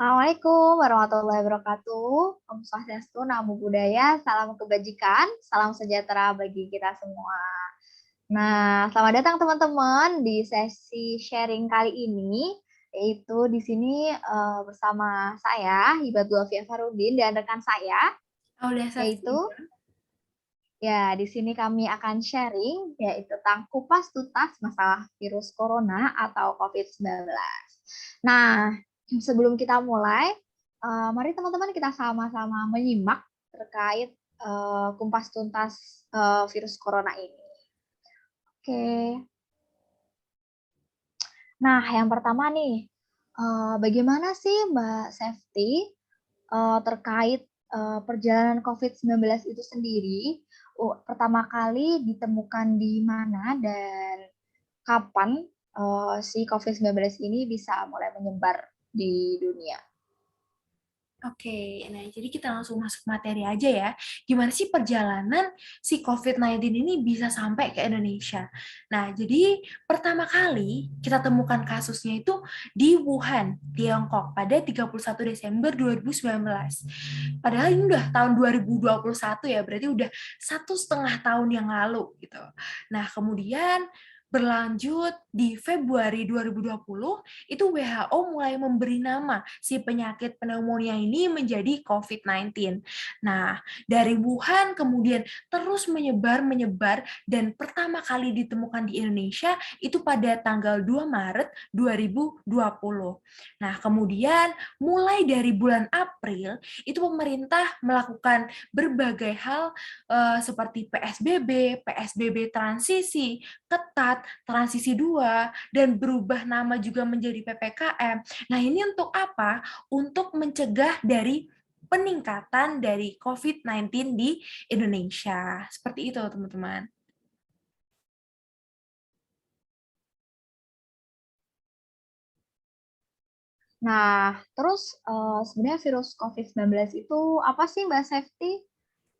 Assalamualaikum warahmatullahi wabarakatuh. Om Swastiastu, Namo Buddhaya, salam kebajikan, salam sejahtera bagi kita semua. Nah, selamat datang teman-teman di sesi sharing kali ini, yaitu di sini bersama saya, Hibatul Afia Farudin, dan rekan saya, Aulia yaitu Safira. ya di sini kami akan sharing, yaitu tentang kupas tuntas masalah virus corona atau COVID-19. Nah, sebelum kita mulai, mari teman-teman kita sama-sama menyimak terkait kumpas tuntas virus corona ini. Oke. Nah, yang pertama nih, bagaimana sih Mbak Safety terkait perjalanan COVID-19 itu sendiri? Pertama kali ditemukan di mana dan kapan si COVID-19 ini bisa mulai menyebar di dunia? Oke, nah jadi kita langsung masuk materi aja ya. Gimana sih perjalanan si COVID-19 ini bisa sampai ke Indonesia? Nah, jadi pertama kali kita temukan kasusnya itu di Wuhan, Tiongkok pada 31 Desember 2019. Padahal ini udah tahun 2021 ya, berarti udah 1,5 tahun yang lalu gitu. Nah, kemudian berlanjut di Februari 2020, itu WHO mulai memberi nama si penyakit pneumonia ini menjadi COVID-19. Nah, dari Wuhan kemudian terus menyebar dan pertama kali ditemukan di Indonesia itu pada tanggal 2 Maret 2020. Nah, kemudian mulai dari bulan April itu pemerintah melakukan berbagai hal seperti PSBB transisi, ketat, transisi 2, dan berubah nama juga menjadi PPKM. Nah, ini untuk apa? Untuk mencegah dari peningkatan dari COVID-19 di Indonesia. Seperti itu, teman-teman. Nah, terus sebenarnya virus COVID-19 itu apa sih Mbak Safety?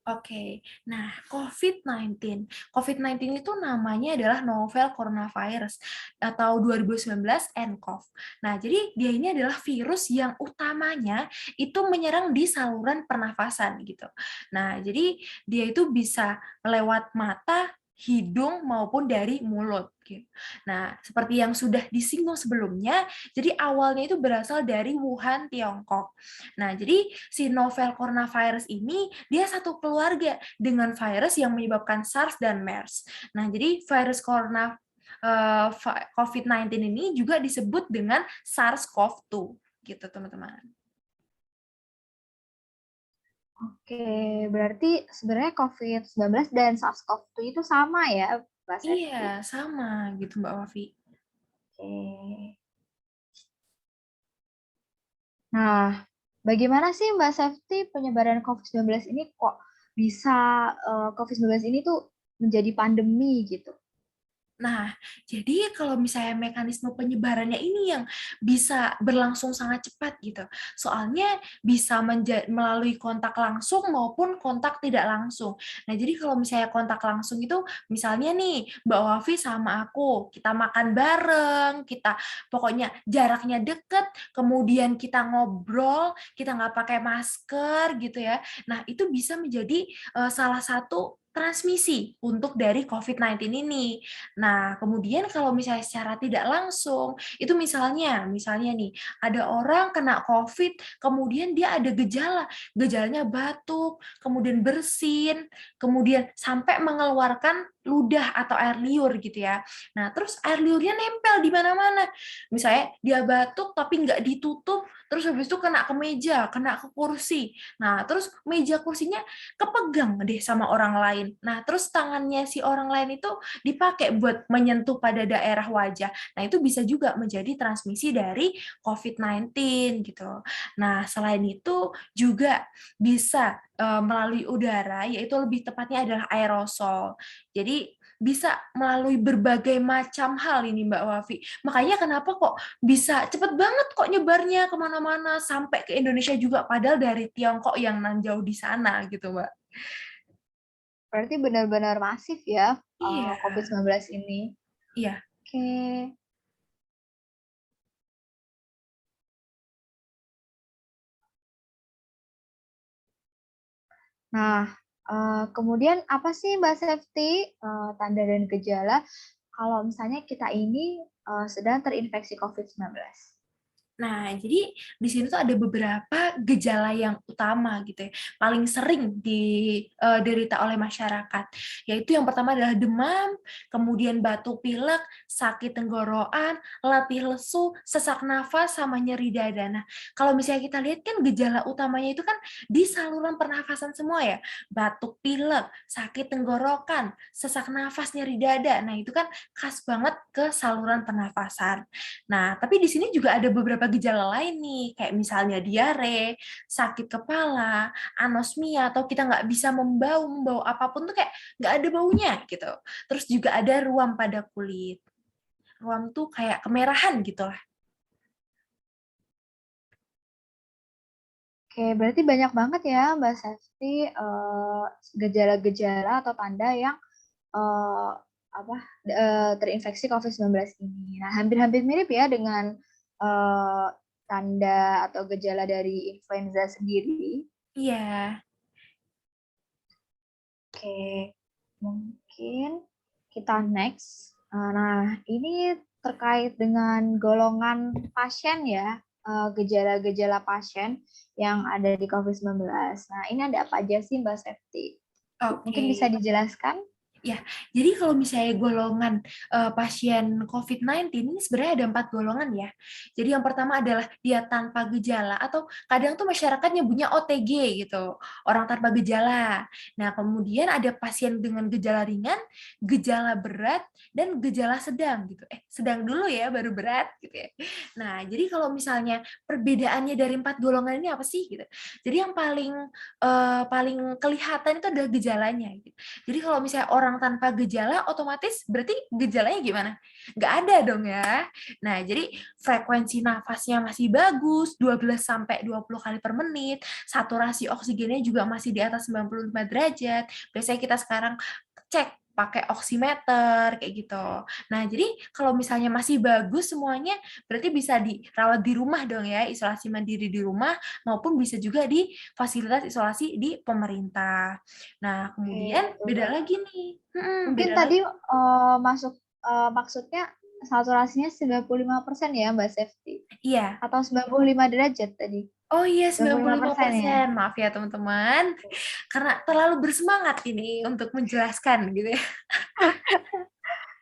Oke, nah COVID-19. COVID-19 itu namanya adalah novel coronavirus atau 2019 nCoV. Nah, jadi dia ini adalah virus yang utamanya itu menyerang di saluran pernafasan gitu. Nah, jadi dia itu bisa lewat mata, hidung maupun dari mulut gitu. Nah, seperti yang sudah disinggung sebelumnya, jadi awalnya itu berasal dari Wuhan, Tiongkok. Nah, jadi si novel coronavirus ini dia satu keluarga dengan virus yang menyebabkan SARS dan MERS. Nah, jadi virus corona COVID-19 ini juga disebut dengan SARS-CoV-2 gitu, teman-teman. Oke, berarti sebenarnya COVID-19 dan SARS-CoV-2 itu sama ya, Mbak Iya, Safety? sama gitu Mbak Wafi. Oke. Nah, bagaimana sih Mbak Safety penyebaran COVID-19 ini kok bisa COVID-19 ini tuh menjadi pandemi gitu? Nah, jadi kalau misalnya mekanisme penyebarannya ini yang bisa berlangsung sangat cepat gitu. Soalnya bisa melalui kontak langsung maupun kontak tidak langsung. Nah, jadi kalau misalnya kontak langsung itu misalnya nih Mbak Wafi sama aku, kita makan bareng, kita pokoknya jaraknya deket, kemudian kita ngobrol, kita nggak pakai masker gitu ya. Nah, itu bisa menjadi salah satu transmisi untuk dari COVID-19 ini. Nah, kemudian kalau misalnya secara tidak langsung, itu misalnya nih, ada orang kena COVID, kemudian dia ada gejalanya batuk, kemudian bersin, kemudian sampai mengeluarkan ludah atau air liur gitu ya. Nah, terus air liurnya nempel di mana-mana. Misalnya dia batuk tapi nggak ditutup, terus habis itu kena ke meja, kena ke kursi. Nah, terus meja kursinya kepegang deh sama orang lain. Nah, terus tangannya si orang lain itu dipakai buat menyentuh pada daerah wajah. Nah, itu bisa juga menjadi transmisi dari COVID-19 gitu. Nah, selain itu juga bisa melalui udara, yaitu lebih tepatnya adalah aerosol. Jadi bisa melalui berbagai macam hal ini Mbak Wafi. Makanya kenapa kok bisa cepet banget kok nyebarnya kemana-mana sampai ke Indonesia juga, padahal dari Tiongkok yang nan jauh di sana gitu Mbak. Berarti benar-benar masif ya Iya, COVID-19 ini. iya. Oke. Nah, kemudian apa sih Mbak Safety tanda dan gejala kalau misalnya kita ini sedang terinfeksi COVID-19? Nah, jadi di sini tuh ada beberapa gejala yang utama gitu ya, paling sering diderita oleh masyarakat, yaitu yang pertama adalah demam, kemudian batuk pilek, sakit tenggorokan, letih lesu, sesak nafas, sama nyeri dada. Nah, kalau misalnya kita lihat kan gejala utamanya itu kan di saluran pernafasan semua ya, batuk pilek, sakit tenggorokan, sesak nafas, nyeri dada. Nah, itu kan khas banget ke saluran pernafasan. Nah, tapi di sini juga ada beberapa gejala lain nih, kayak misalnya diare, sakit kepala, anosmia, atau kita nggak bisa membau apapun tuh kayak nggak ada baunya gitu. Terus juga ada ruam pada kulit. Ruam tuh kayak kemerahan gitu lah. Oke, berarti banyak banget ya Mbak Safety gejala-gejala atau tanda yang eh, apa terinfeksi COVID-19 ini. Nah, hampir-hampir mirip ya dengan eh, tanda atau gejala dari influenza sendiri. Iya. Oke, mungkin kita next. Nah, ini terkait dengan golongan pasien ya, gejala-gejala pasien yang ada di COVID-19. Nah, ini ada apa aja sih Mbak Septi? Mungkin bisa Oke. dijelaskan? Ya, jadi kalau misalnya golongan pasien COVID-19 ini sebenarnya ada 4 golongan ya. Jadi yang pertama adalah dia tanpa gejala atau kadang tuh masyarakat nyebutnya OTG gitu, orang tanpa gejala. Nah, kemudian ada pasien dengan gejala ringan, gejala berat, dan gejala sedang gitu. Sedang dulu ya, baru berat gitu ya. Nah, jadi kalau misalnya perbedaannya dari 4 golongan ini apa sih gitu. Jadi yang paling kelihatan itu adalah gejalanya gitu. Jadi kalau misalnya orang tanpa gejala, otomatis berarti gejalanya gimana? Nggak ada dong ya. Nah, jadi frekuensi nafasnya masih bagus, 12 sampai 20 kali per menit, saturasi oksigennya juga masih di atas 95 derajat. Biasanya kita sekarang cek pakai oximeter kayak gitu. Nah, jadi kalau misalnya masih bagus semuanya, berarti bisa dirawat di rumah dong ya, isolasi mandiri di rumah maupun bisa juga di fasilitas isolasi di pemerintah. Nah, Oke, kemudian betul beda banget. lagi nih. Mungkin Beda tadi lagi. maksudnya saturasinya 95% ya Mbak Septi? Iya. Atau 95 derajat tadi? Oh iya, Sembilan sembilan puluh puluh lima lima persen ya? persen. Maaf ya teman-teman. Karena terlalu bersemangat ini untuk menjelaskan gitu ya.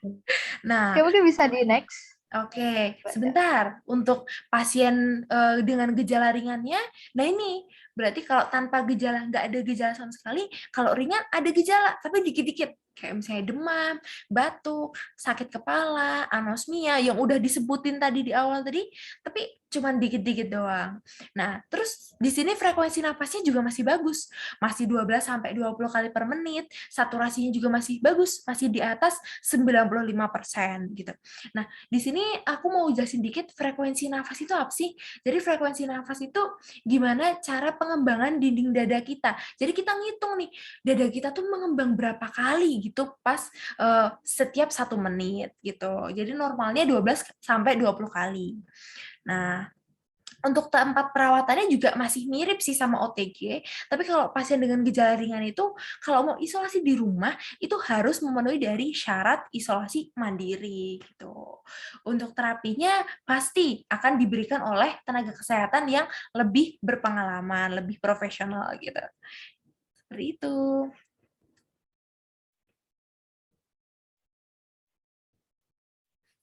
Oke, Nah, mungkin bisa di next. oke, Baca. sebentar. Untuk pasien dengan gejala ringannya, nah ini berarti kalau tanpa gejala, nggak ada gejala sama sekali, kalau ringan ada gejala, tapi dikit-dikit. Kayak misalnya demam, batuk, sakit kepala, anosmia, yang udah disebutin tadi di awal tadi, tapi cuman dikit-dikit doang. Nah, terus di sini frekuensi napasnya juga masih bagus. Masih 12 sampai 20 kali per menit, saturasinya juga masih bagus, masih di atas 95% gitu. Nah, di sini aku mau jelasin dikit frekuensi nafas itu apa sih? Jadi frekuensi nafas itu gimana cara pengembangan dinding dada kita. Jadi kita ngitung nih, dada kita tuh mengembang berapa kali gitu pas setiap 1 menit gitu. Jadi normalnya 12 sampai 20 kali. Nah, untuk tempat perawatannya juga masih mirip sih sama OTG, tapi kalau pasien dengan gejala ringan itu, kalau mau isolasi di rumah, itu harus memenuhi dari syarat isolasi mandiri gitu. Untuk terapinya pasti akan diberikan oleh tenaga kesehatan yang lebih berpengalaman, lebih profesional gitu. Seperti itu.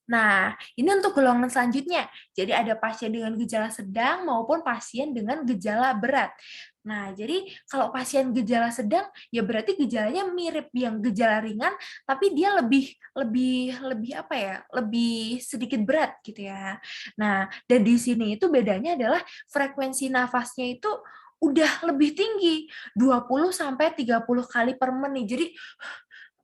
Nah, ini untuk golongan selanjutnya. Jadi ada pasien dengan gejala sedang maupun pasien dengan gejala berat. Nah, jadi kalau pasien gejala sedang, ya berarti gejalanya mirip yang gejala ringan, tapi dia lebih lebih lebih apa ya? Lebih sedikit berat gitu ya. Nah, dan di sini itu bedanya adalah frekuensi nafasnya itu udah lebih tinggi, 20 sampai 30 kali per menit. Jadi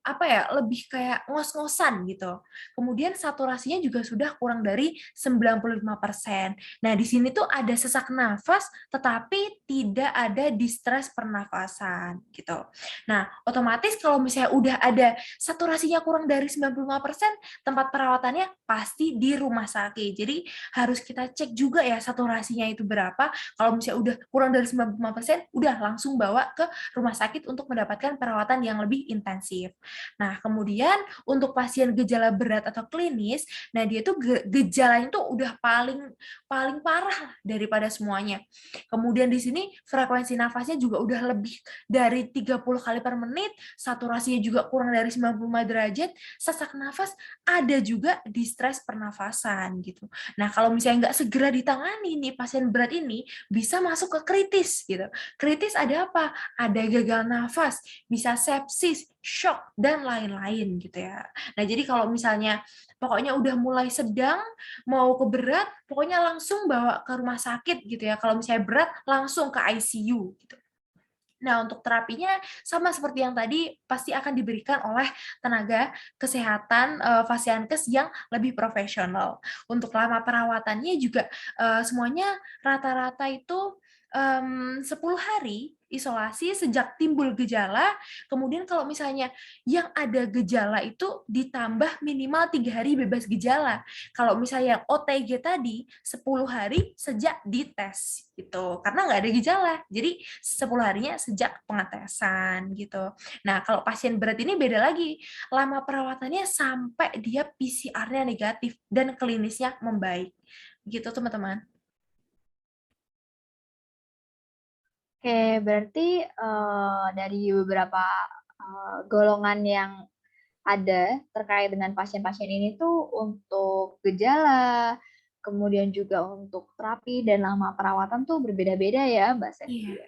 apa ya, lebih kayak ngos-ngosan gitu. Kemudian saturasinya juga sudah kurang dari 95%. Nah, di sini tuh ada sesak nafas tetapi tidak ada distres pernafasan gitu. Nah, otomatis kalau misalnya udah ada saturasinya kurang dari 95%, tempat perawatannya pasti di rumah sakit. Jadi harus kita cek juga ya saturasinya itu berapa. Kalau misalnya udah kurang dari 95%, udah langsung bawa ke rumah sakit untuk mendapatkan perawatan yang lebih intensif. Nah, kemudian untuk pasien gejala berat atau klinis, nah dia tuh gejalanya tuh udah paling paling parah daripada semuanya. Kemudian di sini frekuensi nafasnya juga udah lebih dari 30 kali per menit, saturasinya juga kurang dari 95 derajat, sesak nafas, ada juga distres pernafasan gitu. Nah, kalau misalnya nggak segera ditangani nih pasien berat ini, bisa masuk ke kritis gitu. Kritis ada apa? Ada gagal nafas, bisa sepsis, shock, dan lain-lain gitu ya. Nah, jadi kalau misalnya pokoknya udah mulai sedang, mau ke berat, pokoknya langsung bawa ke rumah sakit gitu ya. Kalau misalnya berat, langsung ke ICU gitu. Nah, untuk terapinya sama seperti yang tadi, pasti akan diberikan oleh tenaga kesehatan fasiankes yang lebih profesional. Untuk lama perawatannya juga semuanya rata-rata itu 10 hari isolasi sejak timbul gejala, kemudian kalau misalnya yang ada gejala itu ditambah minimal 3 hari bebas gejala. Kalau misalnya yang OTG tadi 10 hari sejak dites gitu, karena nggak ada gejala. Jadi 10 harinya sejak pengetesan gitu. Nah, kalau pasien berat ini beda lagi. Lama perawatannya sampai dia PCR-nya negatif dan klinisnya membaik. Gitu, teman-teman. Oke, berarti dari beberapa golongan yang ada terkait dengan pasien-pasien ini tuh untuk gejala, kemudian juga untuk terapi dan lama perawatan tuh berbeda-beda ya, Mbak Sesti. Iya.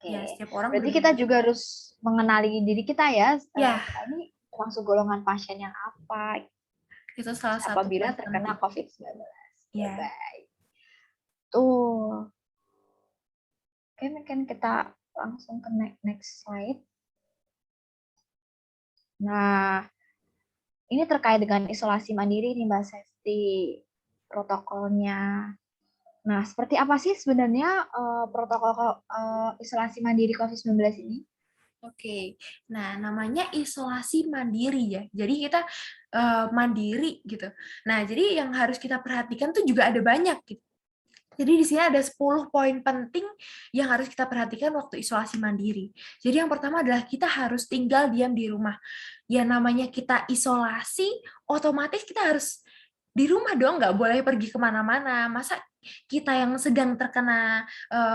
Oke, Ya, setiap orang berarti kita berbeda. juga harus mengenali diri kita ya, Ya, kita ini termasuk golongan pasien yang apa itu salah satu apabila poin terkena penting. COVID-19. Oke, Ya. baik. Tuh, oke mungkin kita langsung ke next slide. Nah, ini terkait dengan isolasi mandiri nih Mbak Sesti, protokolnya. Nah, seperti apa sih sebenarnya protokol isolasi mandiri COVID-19 ini? Oke, nah namanya isolasi mandiri ya. Jadi kita mandiri gitu. Nah, jadi yang harus kita perhatikan tuh juga ada banyak gitu. Jadi di sini ada 10 poin penting yang harus kita perhatikan waktu isolasi mandiri. Jadi yang pertama adalah kita harus tinggal diam di rumah. Ya namanya kita isolasi, otomatis kita harus di rumah dong, nggak boleh pergi kemana-mana. Masa kita yang sedang terkena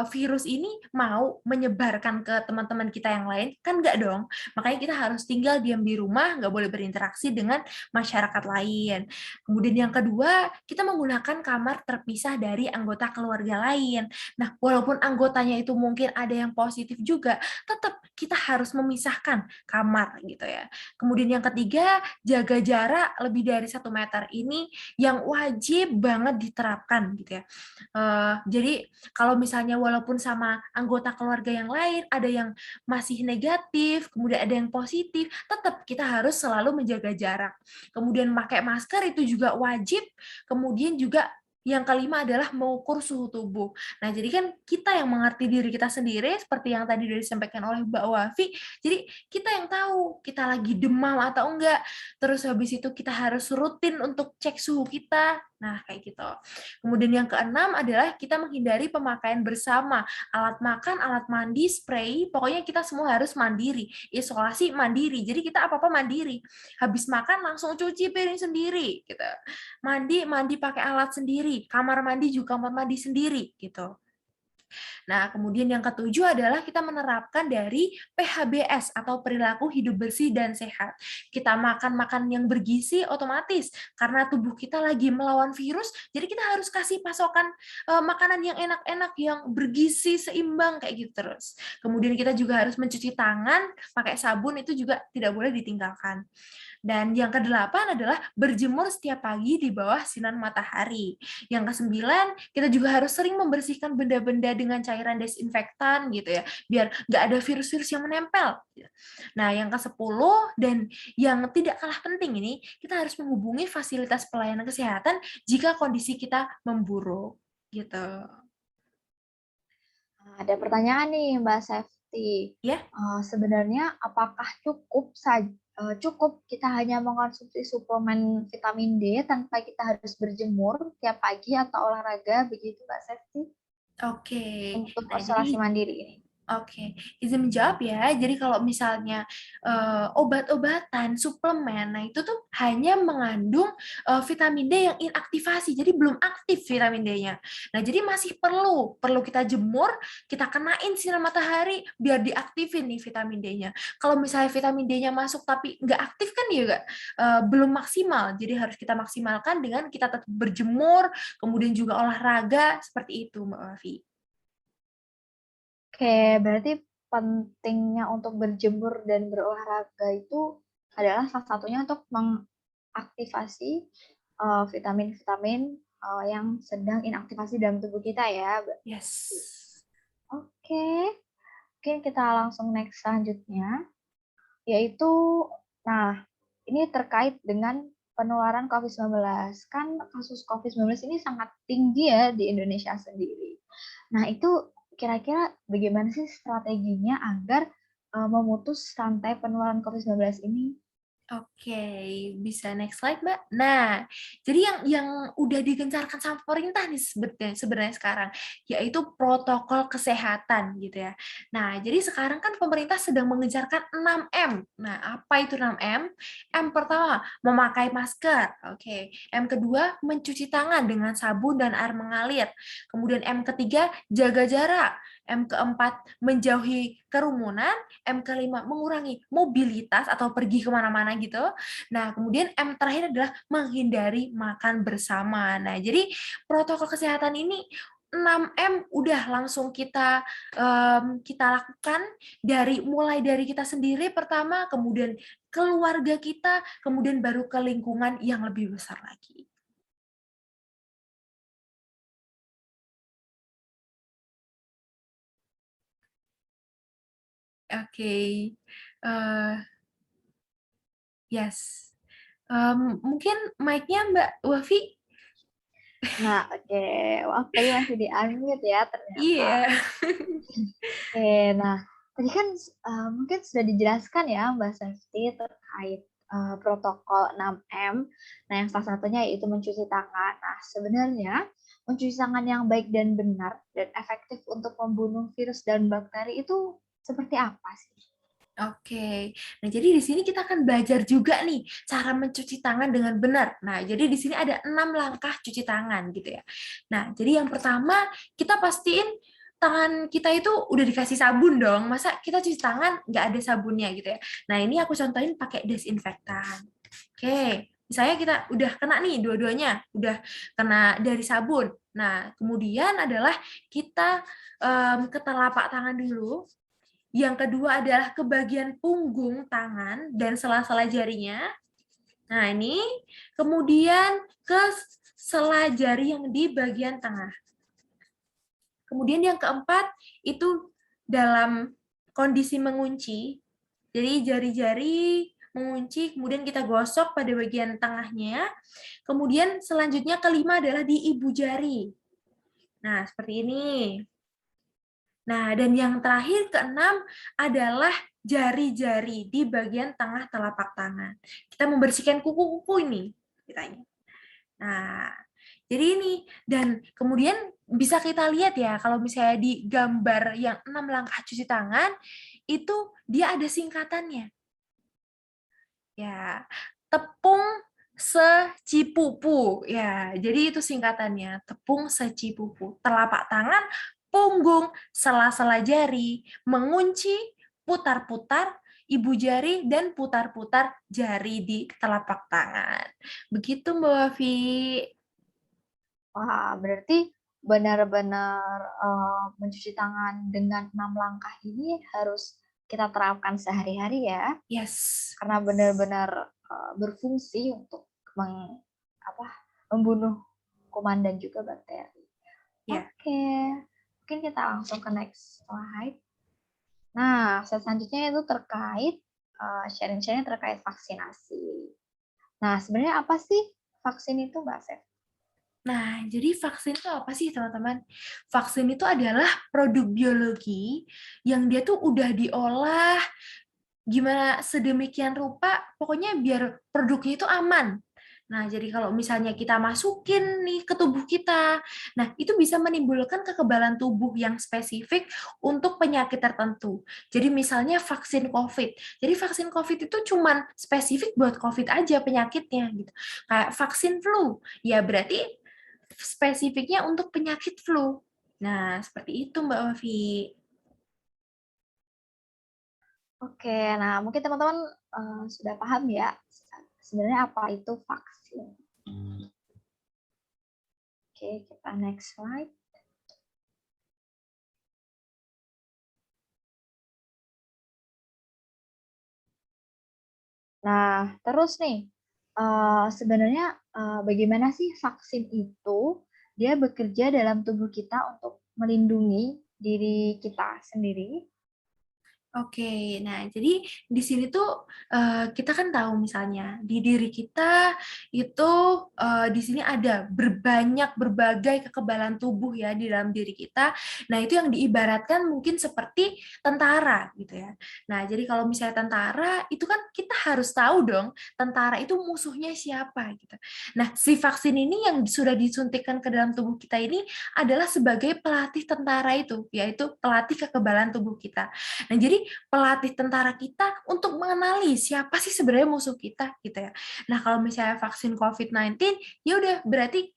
virus ini mau menyebarkan ke teman-teman kita yang lain? Kan nggak dong. Makanya kita harus tinggal diam di rumah, nggak boleh berinteraksi dengan masyarakat lain. Kemudian yang kedua, kita menggunakan kamar terpisah dari anggota keluarga lain. Nah, walaupun anggotanya itu mungkin ada yang positif juga, tetap kita harus memisahkan kamar gitu ya. Kemudian yang ketiga, jaga jarak lebih dari 1 meter ini yang wajib banget diterapkan gitu ya. Jadi kalau misalnya walaupun sama anggota keluarga yang lain ada yang masih negatif, kemudian ada yang positif, tetap kita harus selalu menjaga jarak. Kemudian pakai masker itu juga wajib. Kemudian juga yang kelima adalah mengukur suhu tubuh. Nah, jadi kan kita yang mengerti diri kita sendiri, seperti yang tadi sudah disampaikan oleh Mbak Wafi, jadi kita yang tahu kita lagi demam atau enggak. Terus habis itu kita harus rutin untuk cek suhu kita. Nah, kayak gitu. Kemudian yang keenam adalah kita menghindari pemakaian bersama. Alat makan, alat mandi, spray, pokoknya kita semua harus mandiri. Isolasi mandiri. Jadi kita apa-apa mandiri. Habis makan langsung cuci piring sendiri gitu. Mandi pakai alat sendiri. Kamar mandi juga kamar mandi sendiri gitu. Nah, kemudian yang ketujuh adalah kita menerapkan dari PHBS atau perilaku hidup bersih dan sehat. Kita makan makan yang bergizi otomatis karena tubuh kita lagi melawan virus, jadi kita harus kasih pasokan makanan yang enak-enak yang bergizi seimbang kayak gitu terus. Kemudian kita juga harus mencuci tangan pakai sabun, itu juga tidak boleh ditinggalkan. Dan yang kedelapan adalah berjemur setiap pagi di bawah sinar matahari. Yang kesembilan, kita juga harus sering membersihkan benda-benda dengan cairan desinfektan gitu ya, biar nggak ada virus-virus yang menempel. Nah, yang ke-10 dan yang tidak kalah penting ini, kita harus menghubungi fasilitas pelayanan kesehatan jika kondisi kita memburuk gitu. Ada pertanyaan nih Mbak Safety. Ya. Sebenarnya apakah cukup kita hanya mengkonsumsi suplemen vitamin D tanpa kita harus berjemur tiap pagi atau olahraga begitu Mbak Safety Oke. untuk Nah, isolasi jadi mandiri ini? Oke, izin menjawab ya. Jadi kalau misalnya obat-obatan, suplemen, nah itu tuh hanya mengandung vitamin D yang inaktivasi, jadi belum aktif vitamin D-nya. Nah, jadi masih perlu kita jemur, kita kenain sinar matahari biar diaktifin nih vitamin D-nya. Kalau misalnya vitamin D-nya masuk tapi nggak aktif kan juga belum maksimal. Jadi harus kita maksimalkan dengan kita tetap berjemur, kemudian juga olahraga seperti itu, Mbak Wafi. Oke, berarti pentingnya untuk berjemur dan berolahraga itu adalah salah satunya untuk mengaktifasi vitamin-vitamin yang sedang inaktivasi dalam tubuh kita ya. Yes. Oke, mungkin kita langsung next selanjutnya, yaitu, nah, ini terkait dengan penularan COVID-19. Kan kasus COVID-19 ini sangat tinggi ya di Indonesia sendiri. Nah, itu kira-kira bagaimana sih strateginya agar memutus rantai penularan COVID-19 ini? Oke, bisa next slide, Mbak. Nah, jadi yang udah digencarkan sama pemerintah nih sebenarnya sekarang, yaitu protokol kesehatan gitu ya. Nah, jadi sekarang kan pemerintah sedang mengejarkan 6M. Nah, apa itu 6M? M pertama, memakai masker. Oke. M kedua, mencuci tangan dengan sabun dan air mengalir. Kemudian M ketiga, jaga jarak. M keempat, menjauhi kerumunan. M kelima, mengurangi mobilitas atau pergi kemana-mana gitu. Nah, kemudian M terakhir adalah menghindari makan bersama. Nah, jadi protokol kesehatan ini 6M udah langsung kita lakukan mulai dari kita sendiri pertama, kemudian keluarga kita, kemudian baru ke lingkungan yang lebih besar lagi. Oke. Yes. Mungkin mic-nya Mbak Wafi? Nah, oke. Maaf, tadi masih di-unmute ya ternyata. Iya. Oke, nah tadi kan mungkin sudah dijelaskan ya Mbak Safety terkait protokol 6M. Nah, yang salah satunya yaitu mencuci tangan. Nah, sebenarnya mencuci tangan yang baik dan benar dan efektif untuk membunuh virus dan bakteri itu seperti apa sih? Oke, nah jadi di sini kita akan belajar juga nih cara mencuci tangan dengan benar. Nah, jadi di sini ada 6 langkah cuci tangan gitu ya. Nah, jadi yang pertama kita pastiin tangan kita itu udah dikasih sabun dong. Masa kita cuci tangan nggak ada sabunnya gitu ya. Nah, ini aku contohin pakai desinfektan. Oke, misalnya kita udah kena nih dua-duanya, udah kena dari sabun. Nah, kemudian adalah kita ke telapak tangan dulu. Yang kedua adalah ke bagian punggung tangan dan sela-sela jarinya. Nah, ini. Kemudian ke sela jari yang di bagian tengah. Kemudian yang keempat, itu dalam kondisi mengunci. Jadi jari-jari mengunci, kemudian kita gosok pada bagian tengahnya. Kemudian selanjutnya kelima adalah di ibu jari. Nah, seperti ini. Nah, dan yang terakhir keenam adalah jari-jari di bagian tengah telapak tangan. Kita membersihkan kuku-kuku ini, ceritanya. Nah, jadi ini, dan kemudian bisa kita lihat ya, kalau misalnya di gambar yang 6 langkah cuci tangan, itu dia ada singkatannya. Ya, tepung secipupu. Ya, jadi itu singkatannya, tepung secipupu. Telapak tangan, punggung, sela-sela jari, mengunci, putar-putar ibu jari, dan putar-putar jari di telapak tangan. Begitu, Mbak Wafi. Wah, berarti benar-benar mencuci tangan dengan 6 langkah ini harus kita terapkan sehari-hari ya. Yes. Karena benar-benar berfungsi untuk membunuh kuman dan juga bakteri. Ya. Oke, mungkin kita langsung ke next slide. Nah, selanjutnya itu terkait sharing-sharing terkait vaksinasi. Nah, sebenarnya apa sih vaksin itu, Mbak Sef? Nah, jadi vaksin itu apa sih, teman-teman? Vaksin itu adalah produk biologi yang dia tuh udah diolah gimana sedemikian rupa, pokoknya biar produknya itu aman. Nah, jadi kalau misalnya kita masukin nih ke tubuh kita, nah itu bisa menimbulkan kekebalan tubuh yang spesifik untuk penyakit tertentu. Jadi misalnya vaksin COVID. Jadi vaksin COVID itu cuman spesifik buat COVID aja penyakitnya gitu. Kayak vaksin flu, ya berarti spesifiknya untuk penyakit flu. Nah, seperti itu Mbak Wafi. Oke, nah mungkin teman-teman sudah paham ya sebenarnya apa itu vaksin. Oke, kita next slide. Nah, terus nih, sebenarnya bagaimana sih vaksin itu dia bekerja dalam tubuh kita untuk melindungi diri kita sendiri? Oke, nah jadi di sini tuh kita kan tahu misalnya di diri kita itu di sini ada berbagai kekebalan tubuh ya di dalam diri kita. Nah itu yang diibaratkan mungkin seperti tentara gitu ya. Nah jadi kalau misalnya tentara itu kan kita harus tahu dong tentara itu musuhnya siapa gitu. Nah si vaksin ini yang sudah disuntikkan ke dalam tubuh kita ini adalah sebagai pelatih tentara itu, yaitu pelatih kekebalan tubuh kita. Nah, jadi pelatih tentara kita untuk mengenali siapa sih sebenarnya musuh kita gitu ya. Nah, kalau misalnya vaksin COVID-19, ya udah berarti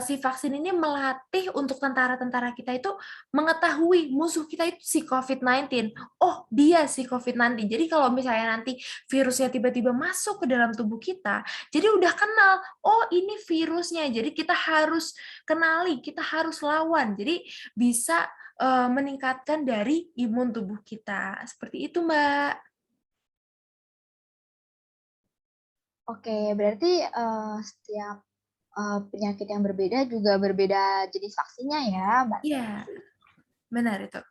si vaksin ini melatih untuk tentara-tentara kita itu mengetahui musuh kita itu si COVID-19. Oh, dia si COVID-19. Jadi kalau misalnya nanti virusnya tiba-tiba masuk ke dalam tubuh kita, jadi udah kenal, oh ini virusnya. Jadi kita harus kenali, kita harus lawan. Jadi bisa meningkatkan dari imun tubuh kita. Seperti itu, Mbak. Oke, berarti setiap penyakit yang berbeda juga berbeda jenis vaksinnya ya, Mbak Iya, Sefi. benar itu.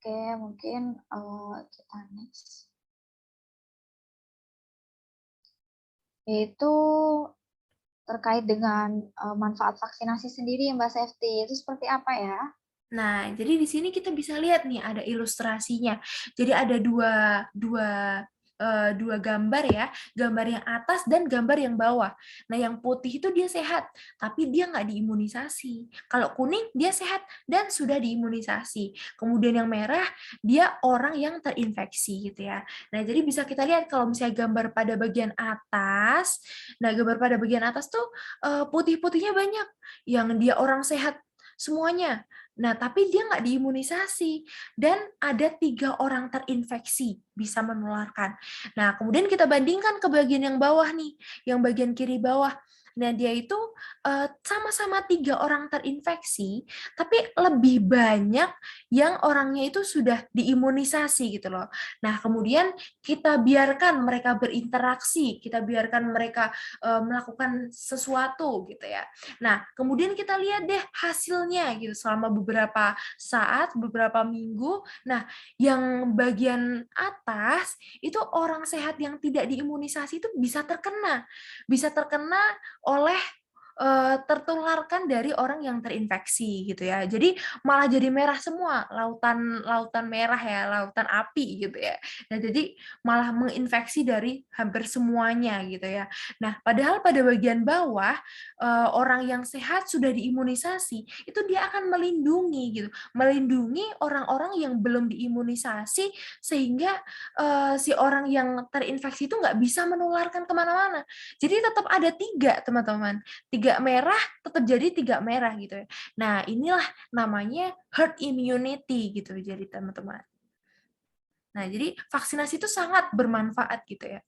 Oke, mungkin kita next. Yaitu terkait dengan manfaat vaksinasi sendiri, Mbak Safety. Itu seperti apa ya? Nah, jadi di sini kita bisa lihat nih ada ilustrasinya. Jadi ada dua gambar ya, gambar yang atas dan gambar yang bawah. Nah, yang putih itu dia sehat, tapi dia nggak diimunisasi. Kalau kuning dia sehat dan sudah diimunisasi. Kemudian yang merah dia orang yang terinfeksi gitu ya. Nah, jadi bisa kita lihat kalau misalnya gambar pada bagian atas, nah gambar pada bagian atas tuh putih-putihnya banyak, yang dia orang sehat semuanya. Nah, tapi dia nggak diimunisasi dan ada 3 orang terinfeksi bisa menularkan. Nah, kemudian kita bandingkan ke bagian yang bawah nih, yang bagian kiri bawah. Nah, dia itu sama-sama 3 orang terinfeksi, tapi lebih banyak yang orangnya itu sudah diimunisasi gitu loh. Nah, kemudian kita biarkan mereka berinteraksi, kita biarkan mereka melakukan sesuatu gitu ya. Nah, kemudian kita lihat deh hasilnya gitu selama beberapa saat, beberapa minggu. Nah, yang bagian atas itu orang sehat yang tidak diimunisasi itu bisa terkena oleh tertularkan dari orang yang terinfeksi gitu ya. Jadi malah jadi merah semua, lautan lautan merah ya, lautan api gitu ya. Nah, jadi malah menginfeksi dari hampir semuanya gitu ya. Nah, padahal pada bagian bawah orang yang sehat sudah diimunisasi, itu dia akan melindungi gitu, melindungi orang-orang yang belum diimunisasi sehingga si orang yang terinfeksi itu nggak bisa menularkan kemana-mana. Jadi tetap ada 3 teman-teman, 3 merah tetap jadi 3 merah gitu ya. Nah inilah namanya herd immunity gitu jadi teman-teman. Nah jadi vaksinasi itu sangat bermanfaat gitu ya.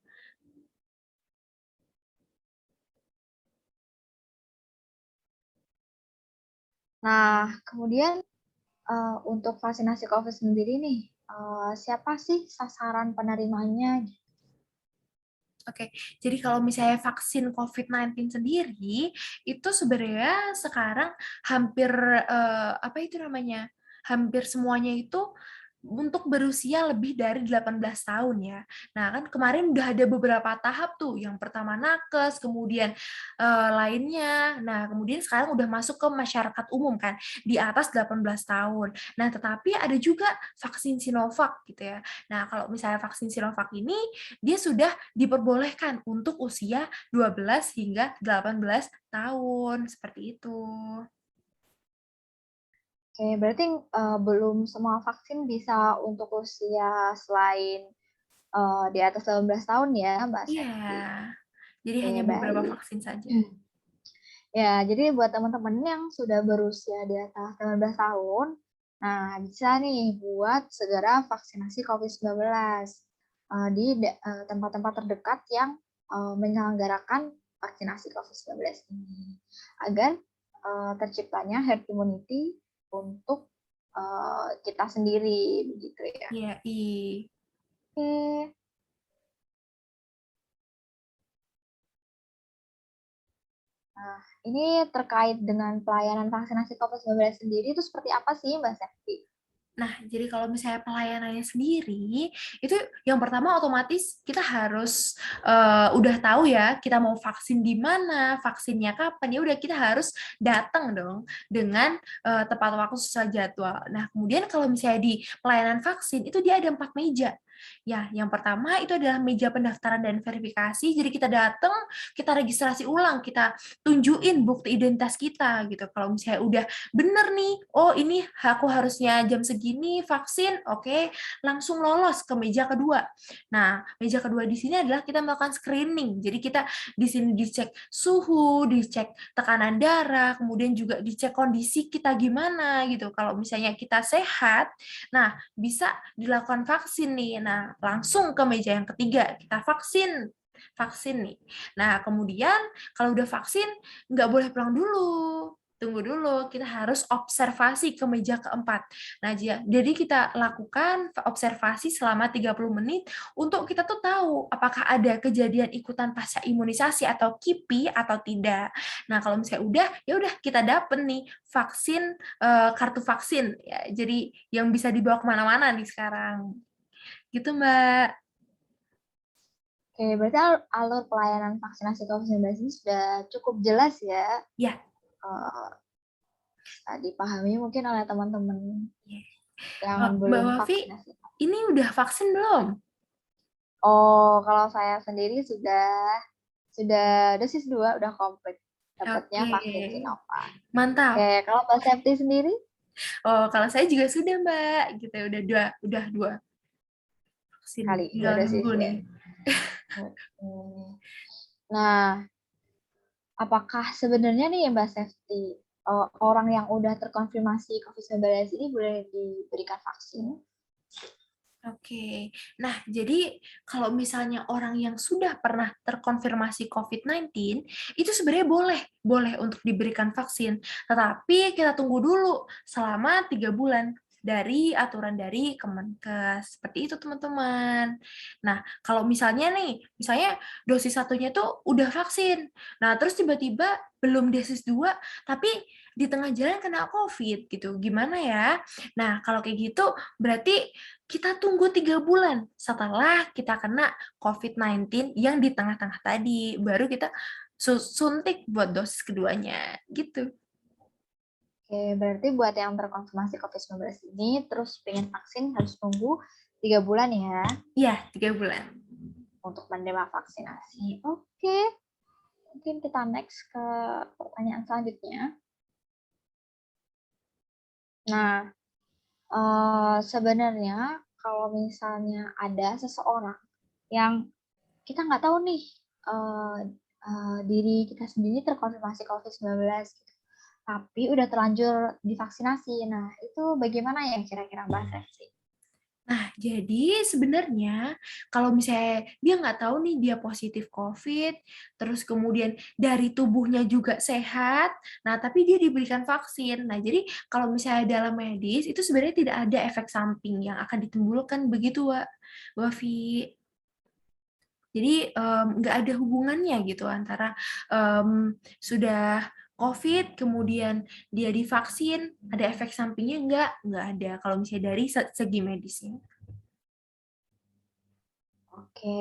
Nah, kemudian untuk vaksinasi COVID sendiri nih, siapa sih sasaran penerimanya? Oke, jadi kalau misalnya vaksin COVID-19 sendiri, itu sebenarnya sekarang hampir, apa itu namanya, hampir semuanya itu untuk berusia lebih dari 18 tahun ya. Nah, kan kemarin udah ada beberapa tahap tuh, yang pertama nakes, kemudian lainnya. Nah, kemudian sekarang udah masuk ke masyarakat umum kan, di atas 18 tahun. Nah, tetapi ada juga vaksin Sinovac gitu ya. Nah, kalau misalnya vaksin Sinovac ini, dia sudah diperbolehkan untuk usia 12 hingga 18 tahun, seperti itu. Oke, berarti belum semua vaksin bisa untuk usia selain di atas 18 tahun ya, Mbak Iya, Septi. jadi Oke, hanya beberapa baik. vaksin saja. Ya, jadi buat teman-teman yang sudah berusia di atas 18 tahun, nah bisa nih buat segera vaksinasi COVID-19 di tempat-tempat terdekat yang menyelenggarakan vaksinasi COVID-19 ini. Agar terciptanya herd immunity untuk kita sendiri, begitu ya. Iya, Oke. Nah, ini terkait dengan pelayanan vaksinasi COVID-19 sendiri itu seperti apa sih, Mbak Septi? Nah, jadi kalau misalnya pelayanannya sendiri, itu yang pertama otomatis kita harus udah tahu ya, kita mau vaksin di mana, vaksinnya kapan, ya udah kita harus datang dong dengan tepat waktu sesuai jadwal. Nah, kemudian kalau misalnya di pelayanan vaksin, itu dia ada 4 meja. Ya, yang pertama itu adalah meja pendaftaran dan verifikasi. Jadi kita datang, kita registrasi ulang, kita tunjukin bukti identitas kita gitu. Kalau misalnya udah bener nih, oh ini aku harusnya jam segini vaksin, oke, langsung lolos ke meja kedua. Nah, meja kedua di sini adalah kita melakukan screening. Jadi kita di sini dicek suhu, dicek tekanan darah, kemudian juga dicek kondisi kita gimana gitu. Kalau misalnya kita sehat, nah bisa dilakukan vaksin nih. Nah, langsung ke meja yang ketiga, kita vaksin nih. Nah, kemudian kalau udah vaksin, nggak boleh pulang dulu. Tunggu dulu, kita harus observasi ke meja keempat. Nah, jadi kita lakukan observasi selama 30 menit untuk kita tuh tahu apakah ada kejadian ikutan pasca imunisasi atau KIPI atau tidak. Nah, kalau misalnya udah, ya udah kita dapet nih vaksin, kartu vaksin. Ya, jadi yang bisa dibawa kemana-mana nih sekarang. Gitu, Mbak. Oke, berarti alur pelayanan vaksinasi COVID-19 ini sudah cukup jelas ya, Ya. bisa dipahami mungkin oleh teman-teman yang Mbak belum Wafi, vaksinasi. ini udah vaksin belum? Oh, kalau saya sendiri sudah dosis 2 udah komplit. Dapatnya Oke, vaksin Sinovac. mantap. Oke, kalau Mbak Septi sendiri? Oh, kalau saya juga sudah, Mbak. Gitu, udah dua vaksin. Kali, 2 Tinggal dosis nunggu ya. nih. Nah, apakah sebenarnya nih Mbak Septi, orang yang udah terkonfirmasi COVID-19 ini boleh diberikan vaksin? Oke. Nah, jadi kalau misalnya orang yang sudah pernah terkonfirmasi COVID-19, itu sebenarnya boleh untuk diberikan vaksin. Tetapi kita tunggu dulu selama 3 bulan dari aturan dari Kemenkes. Seperti itu, teman-teman. Nah, kalau misalnya dosis satunya tuh udah vaksin. Nah, terus tiba-tiba belum dosis 2, tapi di tengah jalan kena COVID gitu. Gimana ya? Nah, kalau kayak gitu berarti kita tunggu 3 bulan setelah kita kena COVID-19 yang di tengah-tengah tadi, baru kita suntik buat dosis keduanya, gitu. Oke, berarti buat yang terkonfirmasi COVID-19 ini terus pengen vaksin harus tunggu 3 bulan ya Iya, 3 bulan. untuk menerima vaksinasi. Oke, mungkin kita next ke pertanyaan selanjutnya. Nah, sebenarnya kalau misalnya ada seseorang yang kita nggak tahu nih diri kita sendiri terkonfirmasi COVID-19 gitu, tapi udah terlanjur divaksinasi. Nah, itu bagaimana ya kira-kira Mbak Sesi? Nah, jadi sebenarnya kalau misalnya dia nggak tahu nih dia positif COVID, terus kemudian dari tubuhnya juga sehat, nah tapi dia diberikan vaksin. Nah, jadi kalau misalnya dalam medis itu sebenarnya tidak ada efek samping yang akan ditimbulkan begitu, Wafi. Jadi nggak ada hubungannya gitu antara sudah COVID, kemudian dia divaksin, ada efek sampingnya nggak ada kalau misalnya dari segi medisnya. Oke,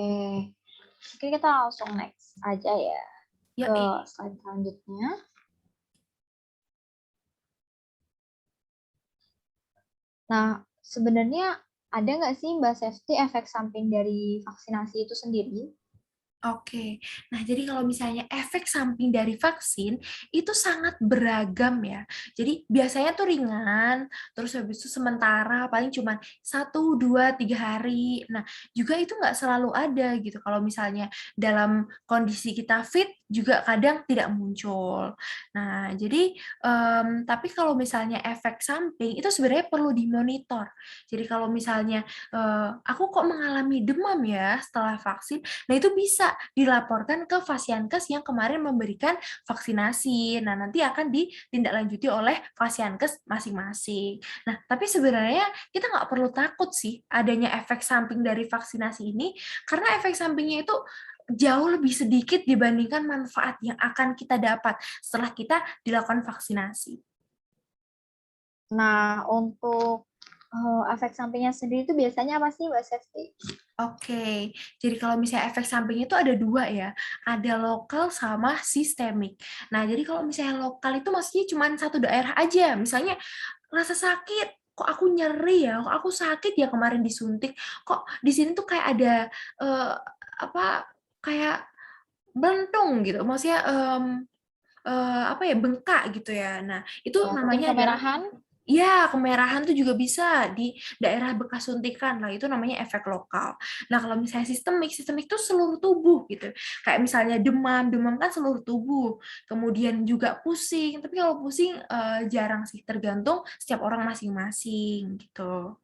oke kita langsung next aja ya Ya, ke slide selanjutnya. Nah, sebenarnya ada nggak sih Mbak Safety efek samping dari vaksinasi itu sendiri? oke. Nah, jadi kalau misalnya efek samping dari vaksin itu sangat beragam ya. Jadi biasanya tuh ringan, terus habis itu sementara paling cuma 1, 2, 3 hari. Nah, juga itu nggak selalu ada gitu. Kalau misalnya dalam kondisi kita fit juga kadang tidak muncul. Nah, jadi tapi kalau misalnya efek samping itu sebenarnya perlu dimonitor. Jadi kalau misalnya aku kok mengalami demam ya setelah vaksin, nah itu bisa dilaporkan ke Fasiankes yang kemarin memberikan vaksinasi. Nah, nanti akan ditindaklanjuti oleh Fasiankes masing-masing. Nah, tapi sebenarnya kita nggak perlu takut sih adanya efek samping dari vaksinasi ini, karena efek sampingnya itu jauh lebih sedikit dibandingkan manfaat yang akan kita dapat setelah kita dilakukan vaksinasi. Nah, untuk efek sampingnya sendiri itu biasanya apa sih Mbak Safety? Oke, jadi kalau misalnya efek sampingnya itu ada dua ya, ada lokal sama sistemik. Nah, jadi kalau misalnya lokal itu maksudnya cuma satu daerah aja, misalnya rasa sakit, kok aku nyeri ya, kok aku sakit ya kemarin disuntik, kok di sini tuh kayak ada apa kayak belentung gitu, maksudnya apa ya bengkak gitu ya. Nah, itu Ya, kuping namanya adalah kemerahan. ya, kemerahan tuh juga bisa di daerah bekas suntikan. Nah, itu namanya efek lokal. Nah, kalau misalnya sistemik itu seluruh tubuh gitu. Kayak misalnya demam, demam kan seluruh tubuh. Kemudian juga pusing, tapi kalau pusing jarang sih, tergantung setiap orang masing-masing gitu.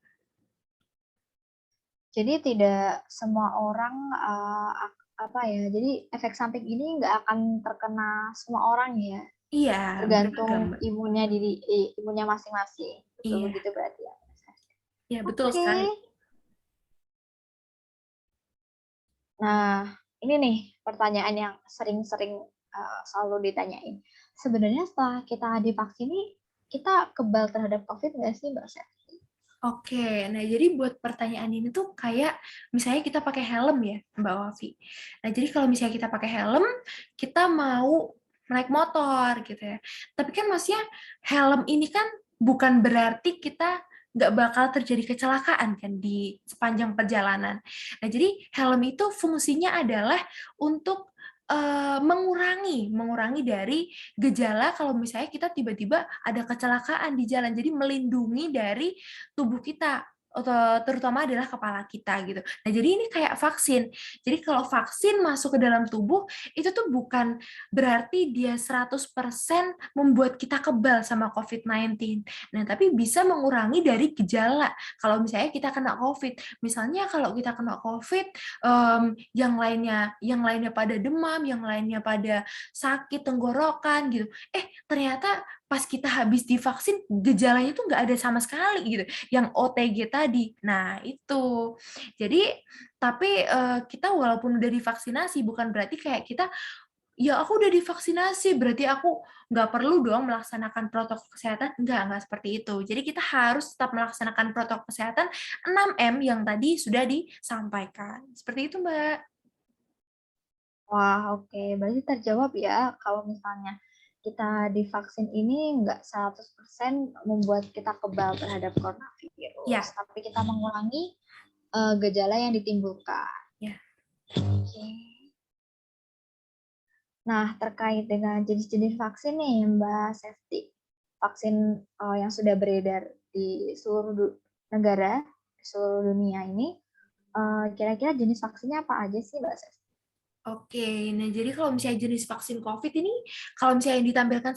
Jadi tidak semua orang apa ya? Jadi efek samping ini nggak akan terkena semua orang ya, Iya, beragam, tergantung Mbak. imunnya masing-masing. Betul Iya, begitu berarti ya. ya betul Oke. sekali. Nah, ini nih pertanyaan yang sering-sering selalu ditanyain. Sebenarnya setelah kita divaksin ini, kita kebal terhadap COVID nggak sih, Mbak Sef? Oke, nah jadi buat pertanyaan ini tuh kayak misalnya kita pakai helm ya, Mbak Wafi. Nah jadi kalau misalnya kita pakai helm, kita mau naik motor gitu ya. Tapi kan maksudnya helm ini kan bukan berarti kita nggak bakal terjadi kecelakaan kan di sepanjang perjalanan. Nah jadi helm itu fungsinya adalah untuk mengurangi dari gejala kalau misalnya kita tiba-tiba ada kecelakaan di jalan. Jadi melindungi dari tubuh kita atau terutama adalah kepala kita gitu. Nah, jadi ini kayak vaksin. Jadi kalau vaksin masuk ke dalam tubuh itu tuh bukan berarti dia 100% membuat kita kebal sama COVID-19. Nah, tapi bisa mengurangi dari gejala kalau misalnya kita kena COVID. Misalnya kalau kita kena COVID yang lainnya pada demam, yang lainnya pada sakit tenggorokan gitu. Ternyata pas kita habis divaksin gejalanya tuh nggak ada sama sekali gitu yang OTG tadi. Nah, itu. Jadi, tapi kita walaupun udah divaksinasi, bukan berarti kayak kita, ya aku udah divaksinasi, berarti aku nggak perlu dong melaksanakan protokol kesehatan. Nggak seperti itu. Jadi kita harus tetap melaksanakan protokol kesehatan 6M yang tadi sudah disampaikan. Seperti itu, Mbak. Wah, oke. Berarti terjawab ya kalau misalnya kita divaksin ini nggak 100% membuat kita kebal terhadap coronavirus, Ya, tapi kita mengurangi gejala yang ditimbulkan. ya. Oke. Nah, terkait dengan jenis-jenis vaksin nih, Mbak Safety. Vaksin yang sudah beredar di seluruh negara, di seluruh dunia ini, kira-kira jenis vaksinnya apa aja sih, Mbak Safety? Oke, nah jadi kalau misalnya jenis vaksin COVID ini, kalau misalnya yang ditampilkan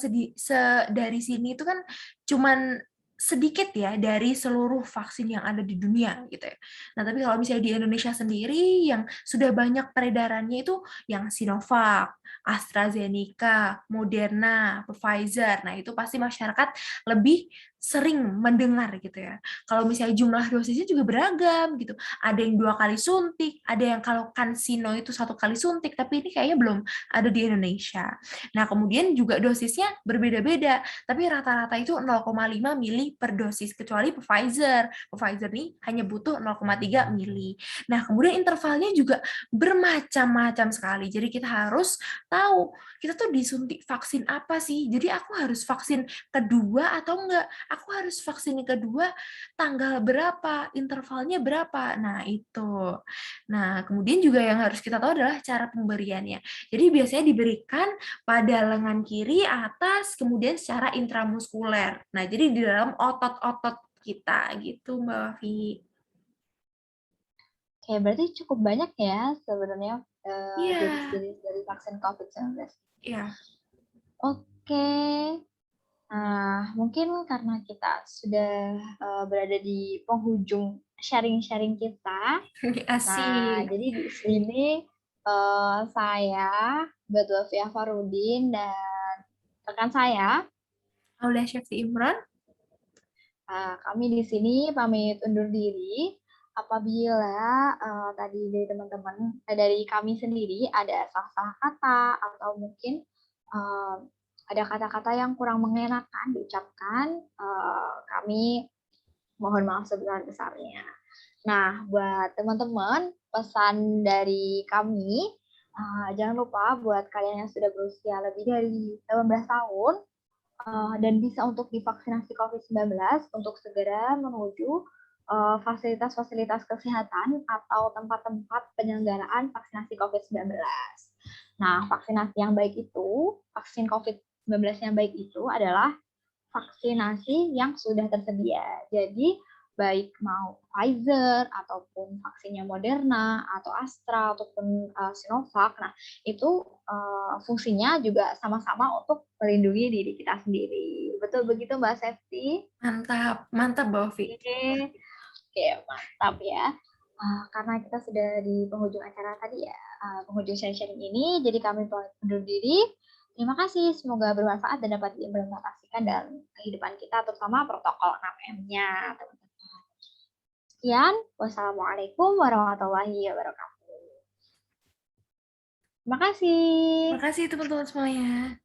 dari sini itu kan cuman sedikit ya dari seluruh vaksin yang ada di dunia gitu ya. Nah, tapi kalau misalnya di Indonesia sendiri yang sudah banyak peredarannya itu yang Sinovac, AstraZeneca, Moderna, Pfizer. Nah, itu pasti masyarakat lebih sering mendengar gitu ya. Kalau misalnya jumlah dosisnya juga beragam gitu. Ada yang 2 kali suntik, ada yang kalau CanSino itu 1 kali suntik, tapi ini kayaknya belum ada di Indonesia. Nah, kemudian juga dosisnya berbeda-beda, tapi rata-rata itu 0,5 mili per dosis, kecuali Pfizer. Pfizer nih hanya butuh 0,3 mili. Nah, kemudian intervalnya juga bermacam-macam sekali. Jadi kita harus tahu, kita tuh disuntik vaksin apa sih? Jadi aku harus vaksin kedua atau enggak? Aku harus vaksin yang kedua tanggal berapa? Intervalnya berapa? Nah, itu. Nah, kemudian juga yang harus kita tahu adalah cara pemberiannya. Jadi biasanya diberikan pada lengan kiri atas, kemudian secara intramuskuler. Nah, jadi di dalam otot-otot kita gitu, Mbak Wafi. Oke, berarti cukup banyak ya sebenarnya Iya, jenis-jenis dari vaksin COVID-19. iya. Oke, nah mungkin karena kita sudah berada di penghujung sharing-sharing kita, nah Asik. jadi di sini saya, Mbak Fia Farudin, dan rekan saya, Aulia Syafri Imron. kami di sini pamit undur diri. Apabila tadi dari teman-teman, dari kami sendiri ada salah-salah kata atau mungkin eh, ada kata-kata yang kurang mengenakan diucapkan, kami mohon maaf sebesar-besarnya. Nah, buat teman-teman, pesan dari kami, jangan lupa buat kalian yang sudah berusia lebih dari 18 tahun, dan bisa untuk divaksinasi COVID-19 untuk segera menuju fasilitas-fasilitas kesehatan atau tempat-tempat penyelenggaraan vaksinasi COVID-19. Nah, vaksinasi yang baik itu, vaksin COVID-19 yang baik itu adalah vaksinasi yang sudah tersedia. Jadi, baik mau Pfizer ataupun vaksinnya Moderna atau Astra ataupun Sinovac. Nah, itu fungsinya juga sama-sama untuk melindungi diri kita sendiri. Betul begitu Mbak Septi? Mantap, mantap, Mbak Wafi. Oke, oke, mantap ya. Karena kita sudah di penghujung acara tadi ya, penghujung sharing-sharing ini, jadi kami undur diri. Terima kasih, semoga bermanfaat dan dapat diimplementasikan dalam kehidupan kita, terutama protokol 6M-nya. Sekian, wassalamualaikum warahmatullahi wabarakatuh. Terima kasih. Terima kasih teman-teman semuanya.